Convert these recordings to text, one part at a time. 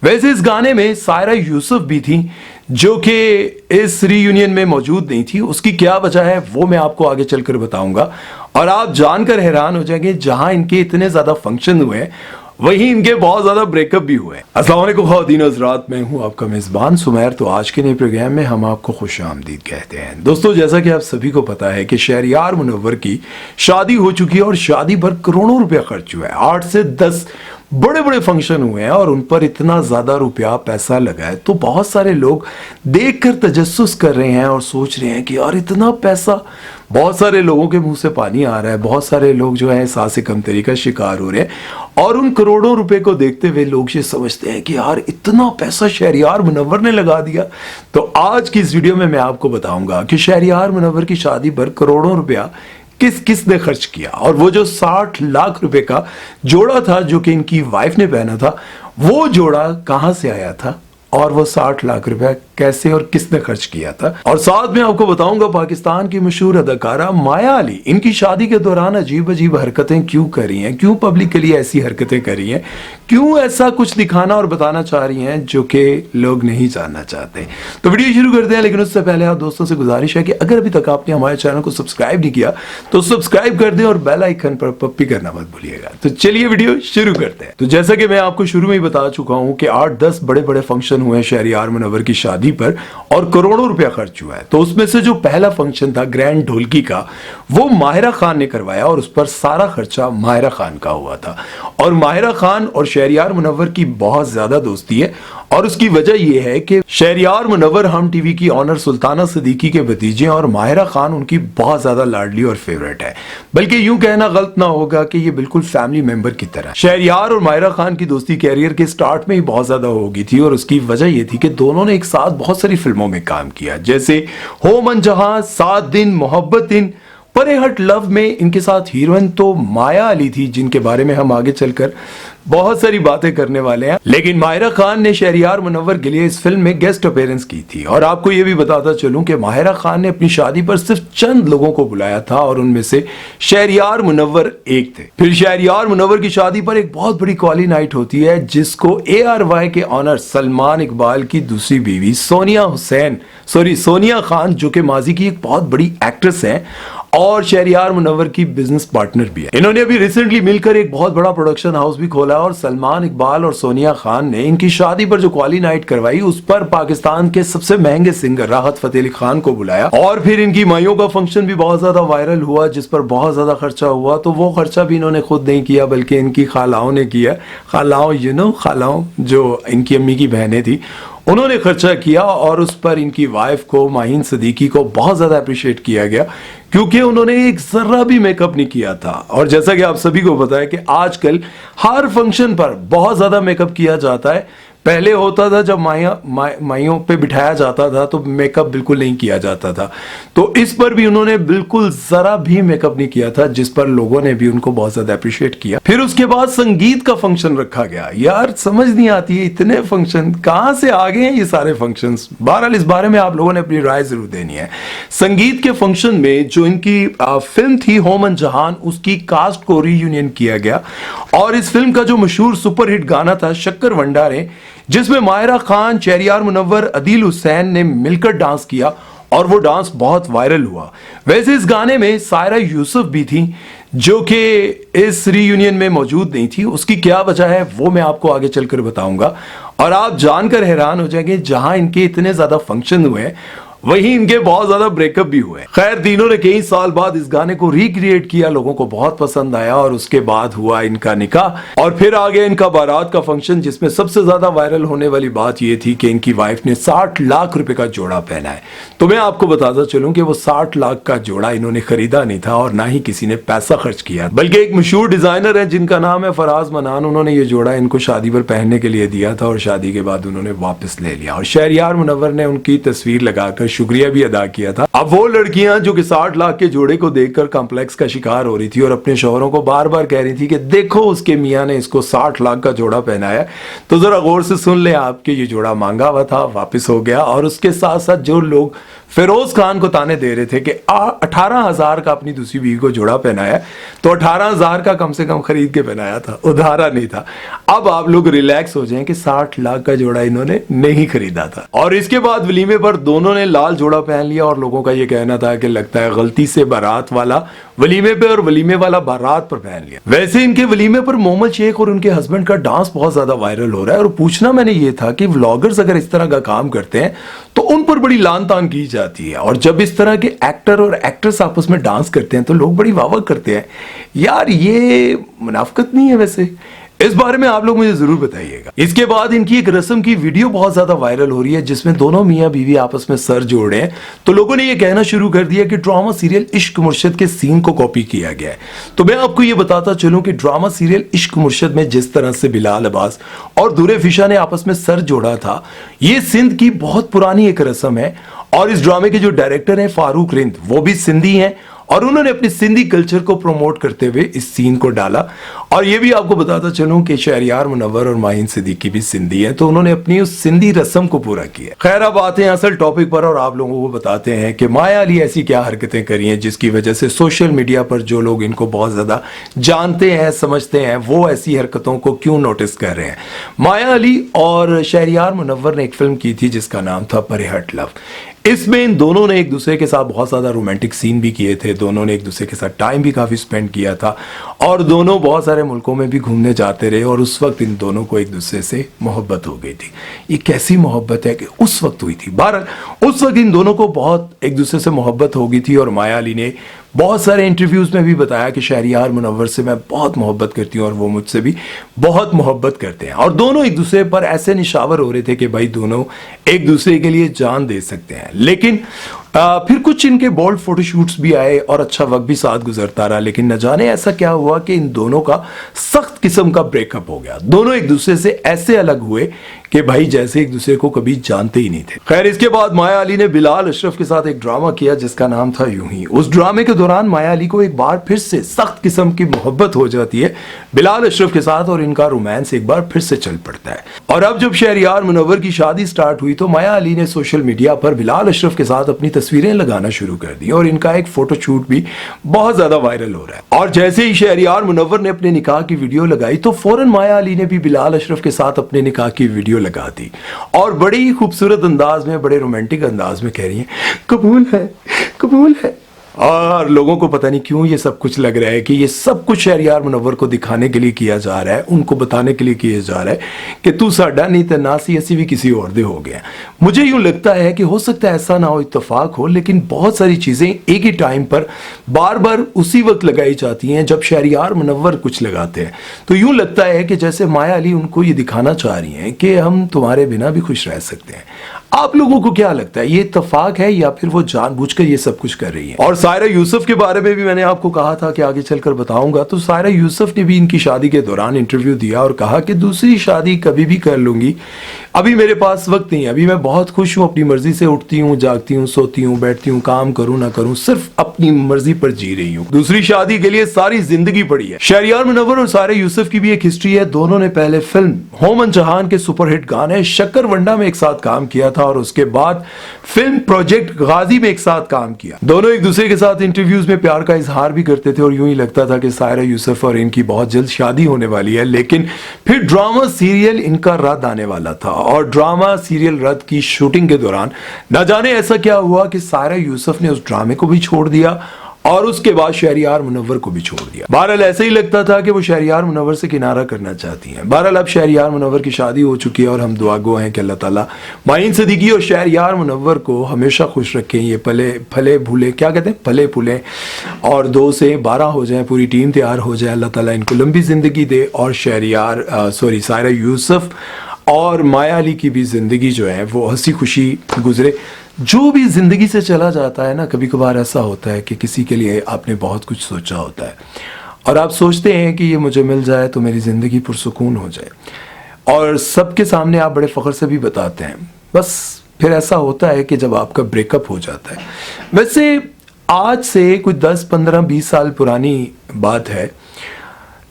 वैसे इस गाने में सायरा यूसुफ भी थी जो कि इस रीयूनियन में मौजूद नहीं थी। उसकी क्या वजह है वो मैं आपको आगे चलकर बताऊंगा और आप जानकर हैरान हो जाएंगे, जहां इनके इतने ज्यादा फंक्शन हुए वहीं इनके बहुत ज्यादा ब्रेकअप भी हुए। अस्सलाम वालेकुम ख़वातीन हज़रात, मैं हूं आपका मेज़बान सुमैर। तो आज के नए प्रोग्राम में हम आपको खुशामदीद कहते हैं। दोस्तों, जैसा कि आप सभी को पता है कि शहरयार मुनव्वर की शादी हो चुकी है और शादी पर करोड़ों रुपया खर्च हुआ है। 8 से 10 बड़े बड़े फंक्शन हुए हैं और उन पर इतना ज्यादा रुपया पैसा लगा है, तो बहुत सारे लोग देखकर तजस्सुस कर रहे हैं और सोच रहे हैं कि यार इतना पैसा। बहुत सारे लोगों के मुंह से पानी आ रहा है, बहुत सारे लोग जो है एहसास कमतरी का शिकार हो रहे हैं और उन करोड़ों रुपए को देखते हुए लोग ये समझते हैं कि यार इतना पैसा शहरयार मुनव्वर ने लगा दिया। तो आज की इस वीडियो में मैं आपको बताऊंगा कि शहरयार मुनव्वर की शादी पर करोड़ों रुपया किस किस ने खर्च किया और वो जो 60 लाख रुपए का जोड़ा था जो कि इनकी वाइफ ने पहना था, वो जोड़ा कहां से आया था और वो 60 लाख रुपया कैसे और किसने खर्च किया था। और साथ में आपको बताऊंगा पाकिस्तान की मशहूर अदाकारा माया अली इनकी शादी के दौरान अजीब अजीब हरकतें क्यों कर रही हैं, क्यों पब्लिक के लिए ऐसी हरकतें कर रही हैं, क्यों ऐसा कुछ दिखाना और बताना चाह रही हैं जो कि लोग नहीं जानना चाहते। तो वीडियो शुरू करते हैं, लेकिन उससे पहले आप दोस्तों से गुजारिश है कि अगर अभी तक आपने हमारे चैनल को सब्सक्राइब नहीं किया तो सब्सक्राइब कर दें और बेल आइकन पर पप्पी करना मत भूलिएगा। तो चलिए वीडियो शुरू करते हैं। तो जैसा कि मैं आपको शुरू में ही बता चुका हूं कि 8-10 बड़े बड़े फंक्शन हुए हैं शहरयार मुनव्वर की शादी पर और करोड़ों रुपया खर्च हुआ है। तो उसमें से जो पहला फंक्शन था ग्रैंड ढोलकी का, वो माहिरा खान ने करवाया और उस पर सारा खर्चा माहिरा खान का हुआ था। और माहिरा खान और शहरयार मुनव्वर की बहुत ज्यादा दोस्ती है और उसकी वजह यह है कि शहरयार मुनव्वर हम टीवी की ऑनर सुल्ताना सिद्दीकी के भतीजे और माहिरा खान उनकी बहुत ज्यादा लाडली और फेवरेट है। बल्कि यूं कहना गलत ना होगा कि ये बिल्कुल फैमिली मेंबर की तरह। शहरयार और माहिरा खान की दोस्ती कैरियर के स्टार्ट में ही बहुत ज्यादा हो गई थी और उसकी वजह यह थी कि दोनों ने एक साथ बहुत सारी फिल्मों में काम किया, जैसे हो मन जहां, 7 दिन, मोहब्बत इन, परे हट लव में इनके साथ हीरोइन तो माया अली थी, जिनके बारे में हम आगे चलकर बहुत सारी बातें करने वाले हैं। लेकिन माहिरा खान ने शहरयार मुनव्वर के लिए इस फिल्म में गेस्ट अपीयरेंस की थी। और आपको यह भी बताता चलूं कि माहिरा खान ने अपनी शादी पर सिर्फ चंद लोगों को बुलाया था और उनमें से शहरयार मुनव्वर एक थे। फिर शहरयार मुनव्वर की शादी पर एक बहुत बड़ी कॉली नाइट होती है जिसको ARY के ऑनर सलमान इकबाल की दूसरी बीवी सोनिया खान, जो कि माजी की एक बहुत बड़ी एक्ट्रेस है और शहरयार मुनव्वर की बिजनेस पार्टनर भी है। इन्होंने अभी रिसेंटली मिलकर एक बहुत बड़ा प्रोडक्शन हाउस भी खोला और सलमान इकबाल और सोनिया खान ने इनकी शादी पर जो क्वाली नाइट करवाई उस पर पाकिस्तान के सबसे महंगे सिंगर राहत फतेह अली खान को बुलाया। और फिर इनकी माइयों का फंक्शन भी बहुत ज्यादा वायरल हुआ जिस पर बहुत ज्यादा खर्चा हुआ। तो वो खर्चा भी इन्होंने खुद नहीं किया बल्कि इनकी खालाओं ने किया। खालाओं जो इनकी अम्मी की बहनें थी उन्होंने खर्चा किया और उस पर इनकी वाइफ को माहीन सिद्दीकी को बहुत ज्यादा अप्रिशिएट किया गया क्योंकि उन्होंने एक जर्रा भी मेकअप नहीं किया था। और जैसा कि आप सभी को पता है कि आजकल हर फंक्शन पर बहुत ज्यादा मेकअप किया जाता है। पहले होता था जब माइयों पे बिठाया जाता था तो मेकअप बिल्कुल नहीं किया जाता था, तो इस पर भी उन्होंने बिल्कुल जरा भी मेकअप नहीं किया था, जिस पर लोगों ने भी उनको बहुत ज्यादा अप्रिशिएट किया। फिर उसके बाद संगीत का फंक्शन रखा गया। यार समझ नहीं आती है इतने फंक्शन कहां से आ गए हैं ये सारे फंक्शंस। बहरहाल इस बारे में आप लोगों ने अपनी राय जरूर देनी है। संगीत के फंक्शन में जो इनकी फिल्म थी हो मन जहां, उसकी कास्ट को रीयूनियन किया गया और इस फिल्म का जो मशहूर सुपरहिट गाना था शक्कर वंडारे, जिसमें माहिरा खान, शहरयार मुनव्वर, अदील हुसैन ने मिलकर डांस किया और वो डांस बहुत वायरल हुआ। वैसे इस गाने में सायरा यूसुफ भी थी जो कि इस रीयूनियन में मौजूद नहीं थी। उसकी क्या वजह है वो मैं आपको आगे चलकर बताऊंगा और आप जानकर हैरान हो जाएंगे, जहां इनके इतने ज्यादा फंक्शन हुए वहीं इनके बहुत ज्यादा ब्रेकअप भी हुए। खैर तीनों ने कई साल बाद इस गाने को रिक्रिएट किया, लोगों को बहुत पसंद आया और उसके बाद हुआ इनका निकाह और फिर आ गया इनका बारात का फंक्शन, जिसमें सबसे ज्यादा वायरल होने वाली बात यह थी कि इनकी वाइफ ने 60 लाख रुपए का जोड़ा पहना है। तो मैं आपको बताता चलूं कि वो 60 लाख का जोड़ा इन्होंने खरीदा नहीं था और ना ही किसी ने पैसा खर्च किया, बल्कि एक मशहूर डिजाइनर है जिनका नाम है फराज मनान, उन्होंने ये जोड़ा इनको शादी पर पहनने के लिए दिया था और शादी के बाद उन्होंने वापस ले लिया। और शहरयार मुनव्वर ने उनकी तस्वीर लगाकर का शुक्रिया भी अदा किया था। अब वो लड़कियां जो कि 60 लाख के जोड़े को देखकर कॉम्प्लेक्स का शिकार हो रही थी और अपने शौहरों को बार बार कह रही थी कि देखो उसके मियां ने इसको 60 लाख का जोड़ा पहनाया, तो जरा गौर से सुन ले, आपके ये जोड़ा मांगा हुआ था, वापस हो गया। और उसके साथ साथ जो लोग फिरोज खान को ताने दे रहे थे कि 18,000 का अपनी दूसरी बीवी को जोड़ा पहनाया, तो 18,000 का कम से कम खरीद के पहनाया था, उधारा नहीं था। अब आप लोग रिलैक्स हो जाएं कि 60 लाख का जोड़ा इन्होंने नहीं खरीदा था। और इसके बाद वलीमे पर दोनों ने लाल जोड़ा पहन लिया और लोगों का ये कहना था कि लगता है गलती से बारात वाला वलीमे पे और वलीमे वाला बारात पर पहन लिया। वैसे इनके वलीमे पर मोहम्मद शेख और उनके हस्बैंड का डांस बहुत ज्यादा वायरल हो रहा है। और पूछना मैंने ये था कि व्लॉगर्स अगर इस तरह का काम करते हैं तो उन पर बड़ी लान तान की जाती है, और जब इस तरह के एक्टर और एक्ट्रेस आपस में डांस करते हैं तो लोग बड़ी वाह वाह करते हैं। यार ये मुनाफिकत नहीं है? वैसे इस बारे में आप लोग मुझे जरूर बताइएगा। इसके बाद इनकी एक रस्म की वीडियो बहुत ज्यादा वायरल हो रही है जिसमें दोनों मियां बीवी आपस में सर जोड़ रहे हैं, तो लोगों ने ये कहना शुरू कर दिया कि ड्रामा सीरियल इश्क मुर्शद के सीन को कॉपी किया गया है। तो मैं आपको ये बताता चलूं कि ड्रामा सीरियल इश्क मुर्शद में जिस तरह से बिलाल अब्बास और दुरे फिशा ने आपस में सर जोड़ा था, ये सिंध की बहुत पुरानी एक रस्म है। और इस ड्रामे के जो डायरेक्टर हैं फारूक रिंद, वो भी सिंधी हैं और उन्होंने अपनी सिंधी कल्चर को प्रमोट करते हुए इस सीन को डाला। और ये भी आपको बताता चलूं कि शहरियार मुनव्वर और माहिन सिद्दीकी भी सिंधी हैं, तो उन्होंने अपनी उस सिंधी रस्म को पूरा किया। खैर अब आते हैं असल टॉपिक पर और आप लोगों को बताते हैं कि माया अली ऐसी क्या हरकतें करी हैं जिसकी वजह से सोशल मीडिया पर जो लोग इनको बहुत ज्यादा जानते हैं, समझते हैं, वो ऐसी हरकतों को क्यों नोटिस कर रहे हैं। माया अली और शहरियार मुनव्वर ने एक फिल्म की थी जिसका नाम था परे हट लव। इसमें इन दोनों ने एक दूसरे के साथ बहुत ज्यादा रोमांटिक सीन भी किए थे, दोनों ने एक दूसरे के साथ टाइम भी काफी स्पेंड किया था और दोनों बहुत सारे मुल्कों में भी घूमने जाते रहे। और उस वक्त इन दोनों को एक दूसरे से मोहब्बत हो गई थी। ये कैसी मोहब्बत है कि उस वक्त हुई थी। बहरहाल उस वक्त इन दोनों को बहुत एक दूसरे से मोहब्बत हो गई थी और माया अली ने बहुत सारे इंटरव्यूज में भी बताया कि शहरियार मुनव्वर से मैं बहुत मोहब्बत करती हूँ और वो मुझसे भी बहुत मोहब्बत करते हैं। और दोनों एक दूसरे पर ऐसे निशावर हो रहे थे कि भाई दोनों एक दूसरे के लिए जान दे सकते हैं। लेकिन फिर कुछ इनके बोल्ड फोटोशूट्स भी आए और अच्छा वक्त भी साथ गुजरता रहा, लेकिन न जाने ऐसा क्या हुआ कि इन दोनों का सख्त किस्म का ब्रेकअप हो गया। दोनों एक दूसरे से ऐसे अलग हुए कि भाई जैसे एक दूसरे को कभी जानते ही नहीं थे। खैर इसके बाद माया अली ने बिलाल अशरफ के साथ एक ड्रामा किया जिसका नाम था यूं ही। उस ड्रामे के दौरान माया अली को एक बार फिर से सख्त किस्म की मोहब्बत हो जाती है बिलाल अशरफ के साथ और इनका रोमांस एक बार फिर से चल पड़ता है। और अब जब शहरियार मुनव्वर की शादी स्टार्ट हुई तो माया अली ने सोशल मीडिया पर बिलाल अशरफ के साथ अपनी तस्वीरें लगाना शुरू कर दी और इनका एक फोटोशूट भी बहुत ज्यादा वायरल हो रहा है। और जैसे ही शहरियार मुनव्वर ने अपने निकाह की वीडियो लगाई तो फौरन माया अली ने भी बिलाल अशरफ के साथ अपने निकाह की वीडियो लगा दी और बड़े ही खूबसूरत अंदाज में, बड़े रोमांटिक अंदाज में कह रही हैं कबूल है, कबूल है। और लोगों को पता नहीं क्यों ये सब कुछ लग रहा है कि ये सब कुछ शहरियार मुनव्वर को दिखाने के लिए किया जा रहा है, उनको बताने के लिए किया जा रहा है कि तू साडा नहीं तो नासी असी भी किसी और दे हो गया। मुझे यूं लगता है कि हो सकता है ऐसा ना हो, इत्तेफाक हो, लेकिन बहुत सारी चीजें एक ही टाइम पर बार बार उसी वक्त लगाई जाती हैं जब शहरियार मुनव्वर कुछ लगाते हैं। तो यूं लगता है कि जैसे माया अली उनको ये दिखाना चाह रही हैं कि हम तुम्हारे बिना भी खुश रह सकते हैं। आप लोगों को क्या लगता है, ये इत्तेफाक है या फिर वो जानबूझकर ये सब कुछ कर रही है? और सायरा यूसुफ के बारे में भी मैंने आपको कहा था कि आगे चलकर बताऊंगा। तो सायरा यूसुफ ने भी इनकी शादी के दौरान इंटरव्यू दिया और कहा कि दूसरी शादी कभी भी कर लूंगी, अभी मेरे पास वक्त नहीं है, अभी मैं बहुत खुश हूँ, अपनी मर्जी से उठती हूँ, जागती हूँ, सोती हूँ, बैठती हूँ, काम करूँ ना करूँ, सिर्फ अपनी मर्जी पर जी रही हूँ, दूसरी शादी के लिए सारी जिंदगी पड़ी है। शहरियार मुनव्वर और सायरा यूसुफ की भी एक हिस्ट्री है। दोनों ने पहले फिल्म होमन जहान के सुपरहिट गाने शक्कर वंडा में एक साथ काम किया था और उसके बाद फिल्म प्रोजेक्ट गाजी में एक साथ काम किया। दोनों एक दूसरे के साथ इंटरव्यूज में प्यार का इजहार भी करते थे और यूं ही लगता था कि सायरा यूसुफ और इनकी बहुत जल्द शादी होने वाली है। लेकिन फिर ड्रामा सीरियल इनका रद्द आने वाला था और ड्रामा सीरियल रद्द की शूटिंग के दौरान न जाने ऐसा क्या हुआ कि सायरा यूसुफ ने उस ड्रामे को भी छोड़ दिया और उसके बाद शहरियार मुनव्वर को भी छोड़ दिया। बहरहाल ऐसे ही लगता था कि वो शहरियार मुनव्वर से किनारा करना चाहती हैं। बहरहाल अब शहरियार मुनव्वर की शादी हो चुकी है और हम दुआगो हैं कि अल्लाह ताला माहिन सिद्दीकी और शहरियार मुनव्वर को हमेशा खुश रखें। ये फले भूले क्या कहते हैं, फले फूले और 2 से 12 हो जाए, पूरी टीम तैयार हो जाए। अल्लाह ताला इनको लंबी जिंदगी दे और सायरा यूसुफ और माया अली की भी जिंदगी जो है वो हंसी खुशी गुजरे। जो भी जिंदगी से चला जाता है ना, कभी कभार ऐसा होता है कि किसी के लिए आपने बहुत कुछ सोचा होता है और आप सोचते हैं कि ये मुझे मिल जाए तो मेरी जिंदगी पुरसुकून हो जाए और सबके सामने आप बड़े फख्र से भी बताते हैं, बस फिर ऐसा होता है कि जब आपका ब्रेकअप हो जाता है। वैसे आज से कुछ 10, 15, 20 साल पुरानी बात है,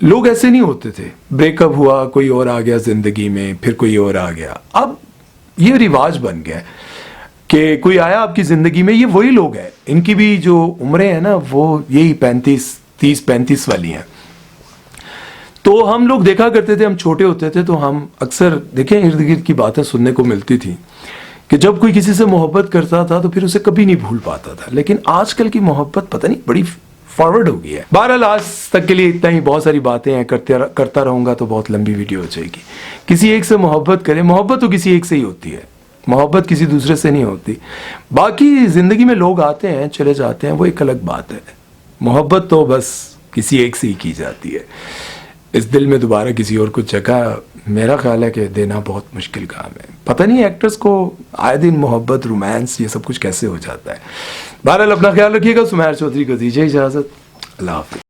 लोग ऐसे नहीं होते थे। ब्रेकअप हुआ, कोई और आ गया जिंदगी में, फिर कोई और आ गया। अब ये रिवाज बन गया है कि कोई आया आपकी जिंदगी में, ये वही लोग हैं, इनकी भी जो उम्रें हैं ना वो यही 30-35 वाली हैं। तो हम लोग देखा करते थे, हम छोटे होते थे तो हम अक्सर देखें इर्द गिर्द की बातें सुनने को मिलती थी कि जब कोई किसी से मोहब्बत करता था तो फिर उसे कभी नहीं भूल पाता था। लेकिन आजकल की मोहब्बत पता नहीं बड़ी फॉरवर्ड हो गई है। बहरहाल आज तक के लिए इतना ही, बहुत सारी बातें हैं, करता रहूंगा तो बहुत लंबी वीडियो हो जाएगी। किसी एक से मोहब्बत करें, मोहब्बत तो किसी एक से ही होती है, मोहब्बत किसी दूसरे से नहीं होती। बाकी जिंदगी में लोग आते हैं चले जाते हैं, वो एक अलग बात है। मोहब्बत तो बस किसी एक से ही की जाती है। इस दिल में दोबारा किसी और को जगह मेरा ख्याल है कि देना बहुत मुश्किल काम है। पता नहीं एक्टर्स को आए दिन मोहब्बत, रोमांस, ये सब कुछ कैसे हो जाता है। बहरहाल अपना ख्याल रखिएगा। सुमैर चौधरी को दीजिए इजाज़त। अल्लाह हाफ़िज़।